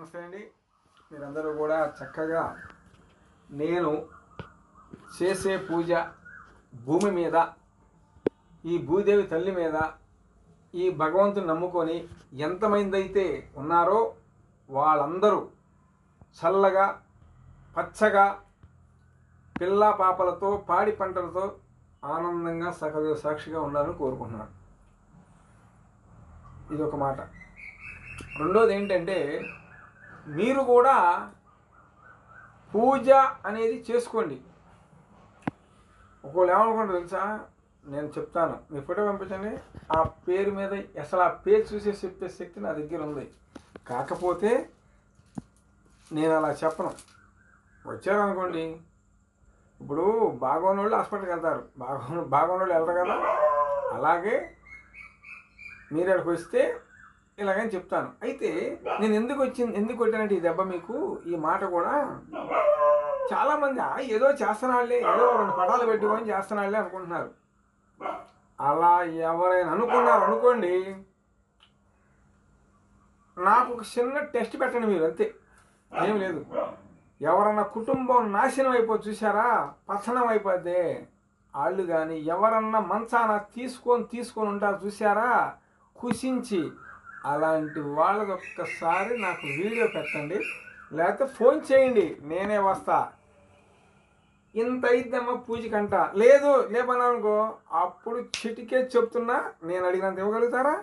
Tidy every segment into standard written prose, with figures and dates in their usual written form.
నమస్తే అండి. మీరందరూ కూడా చక్కగా నేను చేసే పూజ భూమి మీద, ఈ భూదేవి తల్లి మీద, ఈ భగవంతుని నమ్ముకొని ఎంతమంది అయితే ఉన్నారో వాళ్ళందరూ చల్లగా పచ్చగా పిల్ల పాపలతో పాడి పంటలతో ఆనందంగా సకల సాక్షిగా ఉండాలని కోరుకుంటున్నాను. ఇది ఒక మాట. రెండోది ఏంటంటే, మీరు కూడా పూజ అనేది చేసుకోండి. ఒకళ్ళు ఏమనుకుంటారు తెలుసా, నేను చెప్తాను, మీ ఫోటో పంపించండి, ఆ పేరు మీద అసలు ఆ పేరు చూసే చెప్పే శక్తి నా దగ్గర ఉంది. కాకపోతే నేను అలా చెప్పను. వచ్చారనుకోండి, ఇప్పుడు బాగోనోళ్ళు హాస్పిటల్కి వెళ్తారు, బాగోనోళ్ళు వెళ్తారు కదా, అలాగే మీరు అక్కడికి వస్తే ఇలాగని చెప్తాను. అయితే నేను ఎందుకు కొట్టానంటే ఈ దెబ్బ మీకు, ఈ మాట కూడా చాలామంది ఏదో చేస్తున్నాళ్ళే, ఏదో రెండు పటాలు పెట్టుకొని చేస్తున్నాళ్ళే అనుకుంటున్నారు. అలా ఎవరైనా అనుకున్నారు అనుకోండి, నాకు ఒక చిన్న టెస్ట్ పెట్టండి మీరు, అంతే, ఏం లేదు. ఎవరన్నా కుటుంబం నాశనం అయిపోయి చూసారా, పతనం అయిపోద్ది వాళ్ళు. కానీ ఎవరన్నా మంచాన తీసుకొని ఉంటారు చూసారా, కుషించి, అలాంటి వాళ్ళది ఒక్కసారి నాకు వీడియో పెట్టండి, లేకపోతే ఫోన్ చేయండి, నేనే వస్తా. ఇంత అయిద్దమ్మా పూజకంట, లేదు లేపన్నా అనుకో, అప్పుడు చిటికే చెప్తున్నా, నేను అడిగినంత ఇవ్వగలుగుతారా?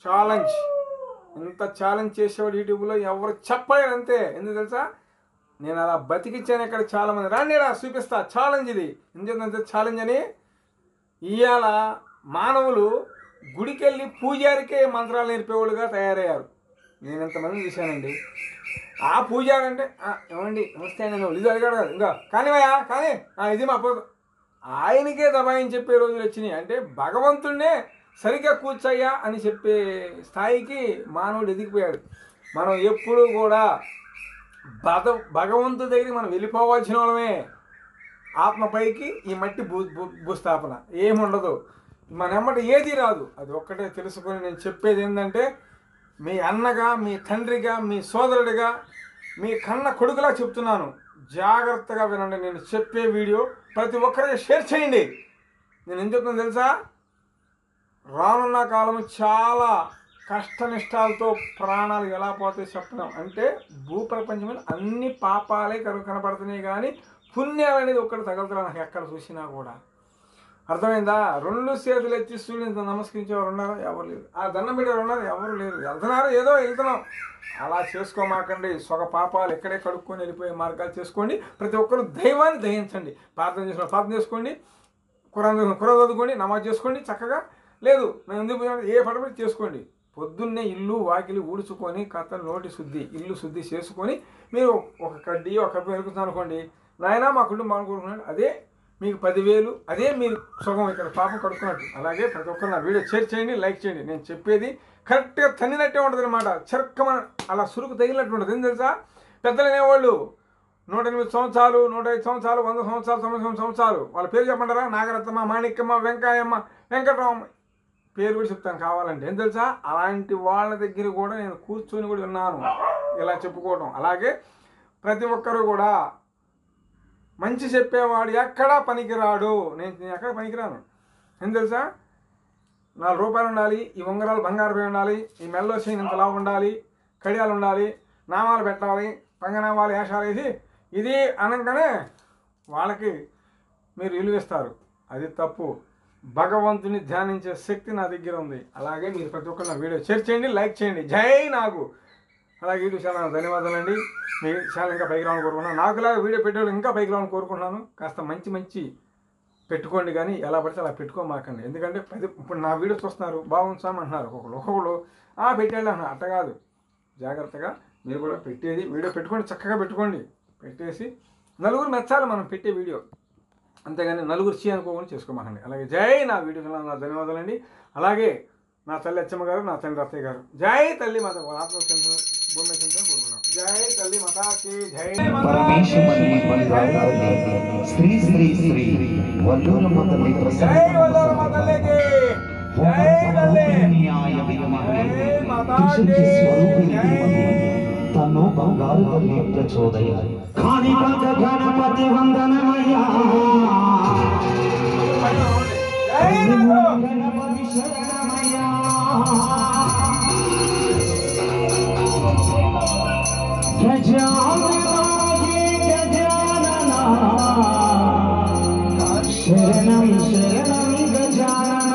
ఛాలెంజ్. ఇంత ఛాలెంజ్ చేసేవాడు యూట్యూబ్లో ఎవరు చెప్పలేరు, అంతే. ఎందుకు తెలుసా, నేను అలా బతికిచ్చాను. ఇక్కడ చాలామంది రాండిరా చూపిస్తా, ఛాలెంజ్ ఇది. ఎందుకంటే ఛాలెంజ్ అని ఇవాళ మానవులు గుడికెళ్ళి పూజారికే మంత్రాలు నేర్పేవాళ్ళుగా తయారయ్యారు. నేను ఎంతమంది చూశానండి. ఆ పూజారి అంటే ఏమండి నమస్తే అండి, ఇది అడిగాడు కదా, ఇంకా కానివయ్యా కానీ ఇది మా ఆయనకే దబాయిని చెప్పే రోజులు వచ్చినాయి. అంటే భగవంతుడినే సరిగ్గా కూర్చోయ్యా అని చెప్పే స్థాయికి మానవుడు ఎదిగిపోయాడు. మనం ఎప్పుడూ కూడా భగవంతుడి దగ్గరికి మనం వెళ్ళిపోవాల్సిన వాళ్ళమే. ఆత్మపైకి ఈ మట్టి భూస్థాపన ఏముండదు, మన ఎమ్మటి ఏది రాదు. అది ఒక్కటే తెలుసుకొని నేను చెప్పేది ఏంటంటే, మీ అన్నగా, మీ తండ్రిగా, మీ సోదరుడిగా, మీ కన్న కొడుకులా చెప్తున్నాను, జాగ్రత్తగా వినండి. నేను చెప్పే వీడియో ప్రతి ఒక్కరికి షేర్ చేయండి. నేను ఏం చెప్తున్నాను తెలుసా, రానున్న కాలం చాలా కష్టనిష్టాలతో ప్రాణాలు ఎలా పోతాయి చెప్పడం. అంటే భూప్రపంచంలో అన్ని పాపాలే కనపడుతున్నాయి, కానీ పుణ్యాలు అనేది ఒక్కటి తగలుతున్నా నాకు ఎక్కడ చూసినా కూడా. అర్థమైందా? రెండు చేతులు ఎత్తి సూర్యుని నమస్కరించేవారు ఉన్నారు, ఎవరు లేరు. ఆ దండం పెట్టేవారు ఉన్నారు, ఎవరు లేరు. వెళ్తున్నారు, ఏదో వెళ్తున్నాం. అలా చేసుకోమాకండి. సొగ పాపాలు ఎక్కడే కడుక్కొని వెళ్ళిపోయే మార్గాలు చేసుకోండి. ప్రతి ఒక్కరు దైవాన్ని దయించండి. ప్రార్థన చేసుకోండి, ఖురాన్ చదువుకోండి, నమాజ్ చేసుకోండి చక్కగా. లేదు నేను ఎందుకు ఏ పడబడి చేసుకోండి. పొద్దున్నే ఇల్లు వాకిలి ఊడ్చుకొని నోటి శుద్ధి, ఇల్లు శుద్ధి చేసుకొని మీరు ఒక కడ్డీ ఒక కప్పు వెలుగుతుంది అనుకోండి, నాయన మా కుటుంబం అనుకుంటున్నాడు, అదే మీకు 10,000, అదే మీరు సుఖం ఇక్కడ పాపం కడుక్కున్నట్టు. అలాగే ప్రతి ఒక్కరు నా వీడియో షేర్ చేయండి, లైక్ చేయండి. నేను చెప్పేది కరెక్ట్గా తన్నినట్టే ఉంటుంది అనమాట, చెరక్కమ అలా సురుకు తగిలినట్టు ఉంటుంది. ఏం తెలుసా, పెద్దలు అనేవాళ్ళు 108 సంవత్సరాలు, 105 సంవత్సరాలు, 100 సంవత్సరాలు, 99 సంవత్సరాలు, వాళ్ళ పేరు చెప్పంటారా? నాగరత్నమ్మ, మాణిక్యమ్మ, వెంకాయమ్మ, వెంకటరామమ్మ, పేరు కూడా చెప్తాను కావాలంటే. ఏం తెలుసా, అలాంటి వాళ్ళ దగ్గర కూడా నేను కూర్చొని కూడా విన్నాను ఇలా చెప్పుకోవడం. అలాగే ప్రతి ఒక్కరూ కూడా మంచి చెప్పేవాడు ఎక్కడా పనికిరాడు. నేను ఎక్కడ పనికిరాను. ఏం తెలుసా, 4 రూపాయలు ఉండాలి, ఈ ఉంగరాలు బంగారు ఉండాలి, ఈ మెల్లో చేయని ఇంతలా ఉండాలి, కడియాలు ఉండాలి, నామాలు పెట్టాలి, పంగనామాలు వేషాలు వేసి ఇది అనగానే వాళ్ళకి మీరు విలువిస్తారు. అది తప్పు. భగవంతుని ధ్యానించే శక్తి నా దగ్గర ఉంది. అలాగే మీరు ప్రతి ఒక్కరు నా వీడియో షేర్ చేయండి, లైక్ చేయండి. జై నాగు. అలాగే యూట్యూబ్ ఛానల్ ధన్యవాదాలండి. మీ ఛానల్ ఇంకా పైకి రావాలని కోరుకుంటున్నాను. నాకులాగా వీడియో పెట్టేవాళ్ళు ఇంకా పైకి రావాలని కోరుకుంటున్నాను. కాస్త మంచి పెట్టుకోండి, కానీ ఎలా పడితే అలా పెట్టుకోమాకండి. ఎందుకంటే ఇప్పుడు నా వీడియో చూస్తున్నారు, బాగుంచామంటున్నారు ఒక్కొక్కరు పెట్టేళ్ళు అన్నారు. అట్ట కాదు, జాగ్రత్తగా మీరు కూడా పెట్టేది వీడియో పెట్టుకోండి, చక్కగా పెట్టుకోండి. పెట్టేసి నలుగురు మెచ్చాలి మనం పెట్టే వీడియో, అంతేగాని నలుగురు అనుకోకుండా చేసుకోమాకండి. అలాగే జై నా వీడియో ఛానల్ నా ధన్యవాదాలండి. అలాగే నా తల్లి అచ్చమ్మ గారు, నా తండ్రి అత్తయ్య గారు, జై తల్లి మాత ఆత్మ భూమి కోరుకున్నాం. జై తల్లి మాతాకి జై. శ్రీ శ్రీ శ్రీ వల్లూరమ్మ తల్లి జై, వల్లూరమ్మ తల్లికి జై. తల్లి మాతాకి తను ప్రచోదయాలు కాణిపాక గణపతి వందనమయ్యా గణపతి శరణమయ్యా గజాననాగి గజానన శరణం శరణం గజానన